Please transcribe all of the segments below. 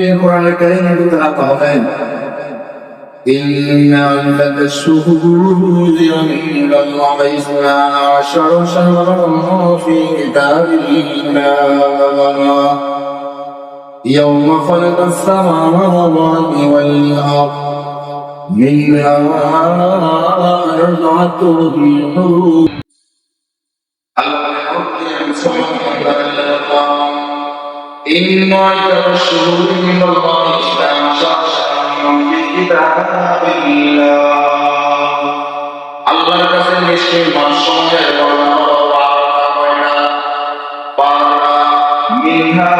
القرآن الكريم بتلقى إن عدة الشهور عند الله 12 شهرا في كتاب الله يوم خلق السماوات والأرض منها أربعة حروف إن عدة الشهور عند الله 12 شهرا في كتاب الله আল্লাহর কাছে নিশ্চয়ই মাসসমূহের বর্ণনা মিনহা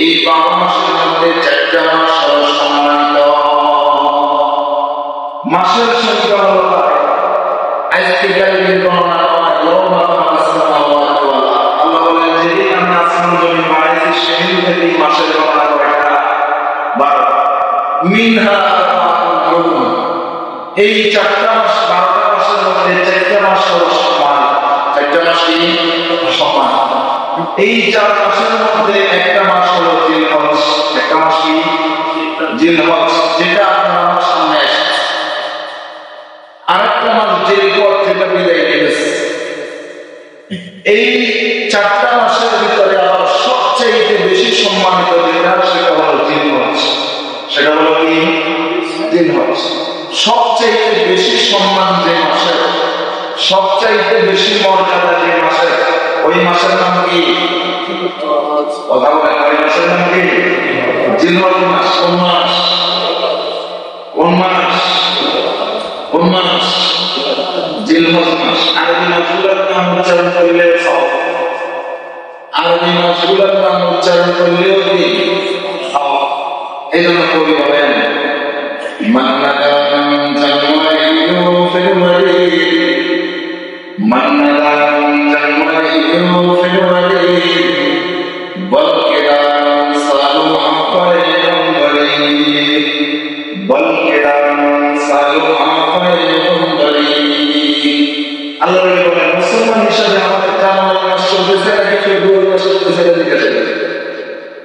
এই 12 মাসের মধ্যে 4টা মাস সম্মানিত মাসের সংখ্যা হলো আজকে কালের গণনা মাসের গণনা কয়টা 12 মিনহা এই 4টা মাস 12টা মাসের মধ্যে 4টা মাস হলো সমান 4টা মাস কি সমান এই 4 মাসের মধ্যে একটা মাস হলো জিলহজ একটা মাস কি জিলহজ যেটা আপনার সামনে আছে আরেকটা মাস জিলহজ যেটা বিদায় নিয়েছে এই 4টা মাসের ভিতরে আবার সবচেয়ে বেশি সম্মানিত যেটা সেটা হলো জিলহজ সেটা হলো কি জিলহজ সবচেয়ে বেশি সম্মান যে মাসে সবচেয়ে বেশি মর্যাদা যে মাসে ওই মাসের নাম কি কথা বলেন ওই মাসের নাম কি জিলহজ মাস কোন মাস কোন মাস কোন মাস জিলহজ মাস আরবি মাসগুলোর নাম উচ্চারণ করলে সব আরবি মাসগুলোর নাম উচ্চারণ করলেও কি এই জন্য কবি বলেন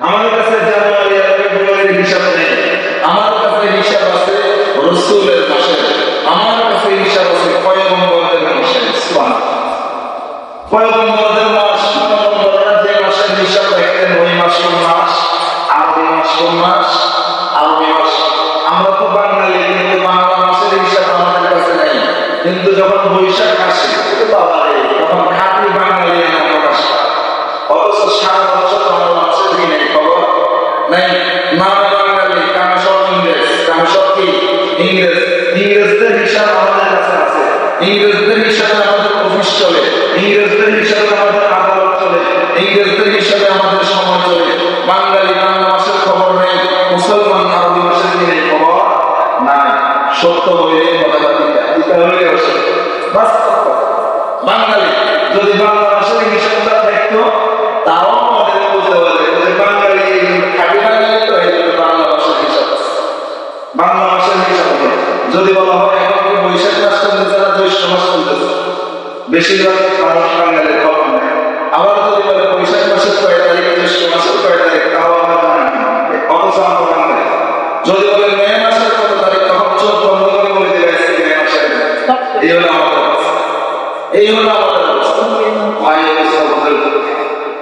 আমাদের কাছে জানুয়ারি আর ফেব্রুয়ারির হিসাব নেই আমার কাছে হিসাব আছে রাসূলের মাসের আমার কাছে হিসাব আছে পয়গম্বরদের মাসের পয়গম্বরদের মাস পয়গম্বররা যে মাসের হিসাব রাখতেন ওই মাস কোন মাস আরবি মাস কোন মাস আরবি মাস আমরা তো বাঙালি কিন্তু বাংলা মাসের হিসাব আমাদের কাছে নেই কিন্তু যখন বৈশাখ আসে বাবা রে তখন খাঁটি বাঙালি আমরা প্রকাশ পায় অথচ সারা বছর আমরা মাসের দিনে খবর নাই না বাঙালি কামে সব ইংরেজ কামে সব কি ইংরেজ ইংরেজদের হিসাব আমাদের কাছে আছে ইংরেজদের হিসাবে আমাদের অফিস চলে ইংরেজদের হিসাবে আমাদের আদালত চলে ইংরেজদের হিসাবে আমাদের সময় চলে বাঙালি বাংলা মাসের খবর নেই মুসলমান আরবি মাসের দিনে খবর নাই সত্য হইলে কথা দিতে হইলে বাস্তব বাঙালি যদি বাংলা মাসের হিসাবটা দেখতো তাও আমাদের বলতে পারে যে বাঙালি খাঁটি বাঙালি তো এই জন্য বাংলা মাসের হিসাব বাংলা মাসের হিসাব যদি বলা হয় এখন বৈশাখ মাস চলতেছে না জ্যৈষ্ঠ মাস চলতেছে বেশিরভাগ মানুষ বাঙালির খবর নেয় আবার যদি বলে বৈশাখ মাসের কয় তারিখ জ্যৈষ্ঠ মাসের কয় তারিখ তাও আমরা জানি অথচ আমরা বাঙালি যদি বলে মে মাসের কত তারিখ তখন চোখ বন্ধ করে বলে দেবে মে মাসের এই হলো আমাদের এই হলো আমাদের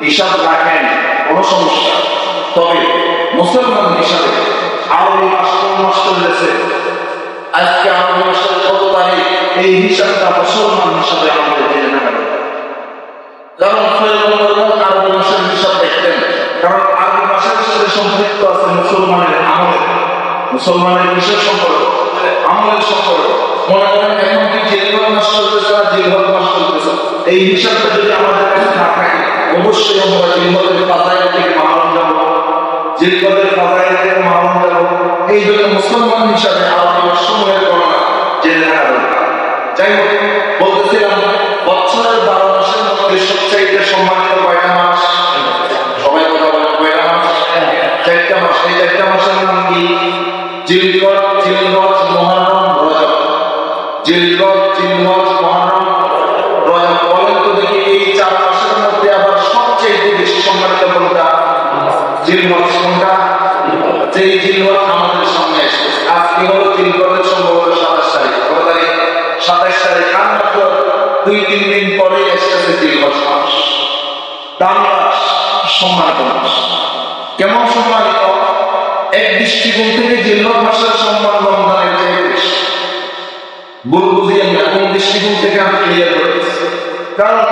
হিসাব রাখেন কোন সমস্যা তবে মুসলমান হিসাবে আরবি মাস কোন মাস চলেছে আজকে আরবি মাসের কত তারিখ এই হিসাবটা মুসলমান হিসাবে আমাদের জেনে নেওয়া কারণ আরবি মাসের হিসাব দেখতেন কারণ আরবি মাসের সাথে সম্পৃক্ত আছে মুসলমানের আমলে মুসলমানের বিশেষ সম্পর্ক আমলের সম্পর্ক মনে করেন এখন কি জিলহজ মাস চলতেছে আর জিলহজ মাস চলতেছে এই হিসাবটা যদি আমাদের কাছে না থাকে অবশ্যই আমরা জিলহজের ফাজাইল থেকে মাহরুম যাব জিলহজের ফাজাইল থেকে মাহরুম যাব এই জন্য মুসলমান হিসাবে আরবি মাসসমূহের গণনা জেনে রাখা দরকার যাই হোক বলতেছিলাম বছরের 12 মাসের মধ্যে সবচাইতে সম্মানিত কয়টা মাস সবাই কথা বলেন কয়টা মাস 4টা মাস এই 4টা মাসের নাম কি জিলহজ জিলহজ মুহররম রজব জিলহজ জিলহজ মুহররম রজব বলেন তো দেখি এই 4 মাসের মধ্যে আবার সবচেয়ে বেশি সম্মানিত কোনটা জিলহজ কোনটা? যেই জিলহজ আমাদের সামনে এসেছে, আজকে হলো জিলহজের সম্ভবত 27 তারিখ, কত তারিখ? 27 তারিখ। আর মাত্র 2-3 দিন পরে এসেছে জিলহজ মাস। দাম মাস, সম্মানিত মাস। কেমন সম্মানিত? এক দৃষ্টিকোণ থেকে জিলহজ মাসের সম্মান রমজানের চেয়ে বেশি। ভুল বুঝিয়েন না, কোন দৃষ্টিকোণ থেকে আমি ক্লিয়ার করেছি। কারণ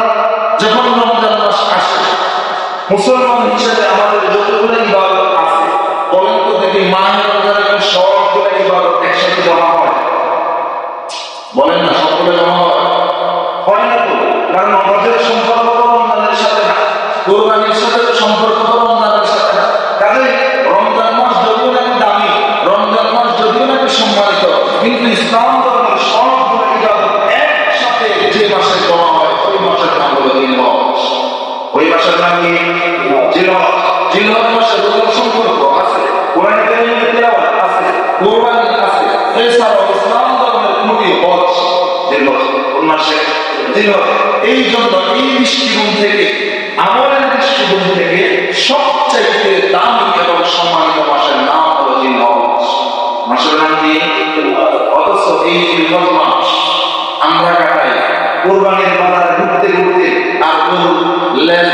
যখন রমজান মাস আসে, মুসলমান হিসেবে আমাদের যতগুলো ইবাদত আছে, বলেন তো দেখি, মাহে রমজানের সবগুলো ইবাদত একসাথে জমা হয়? বলেন না, সবগুলো জমা হয়? হয় না তো। কারণ হজের সম্পর্ক তো রমজানের সাথে না, কোরবানির সাথে সম্পর্ক তো রমজানের সাথে না। কাজে রমজান মাস যদিও নাকি দামি, রমজান মাস যদিও নাকি সম্মানিত, কিন্তু ইসলাম ধর্মের সবগুলো ইবাদত একসাথে যে মাসে জমা হয়, ওই মাসের নাম হলো জিলহজ। ওই মাসের নাম কি? জিলহজ। জিলহজ মাসে রোজার সম্পর্ক আছে, কোরআনে কারীমের তেলাওয়াত আছে, কোরবানি আছে। এছাড়াও ইসলাম ধর্মের খুঁটি হজ জিলহজ। কোন মাসে? জিলহজ। এই জন্য এই দৃষ্টিকোণ থেকে, আমলের দৃষ্টিকোণ থেকে সবচাইতে দামি এবং সম্মানিত মাসের নাম হলো জিলহজ। মাসের নাম কি? অথচ এই জিলহজ মাস আমরা কাটাই কোরবানির বাজারে ঘুরতে ঘুরতে, আর গরুর লেজ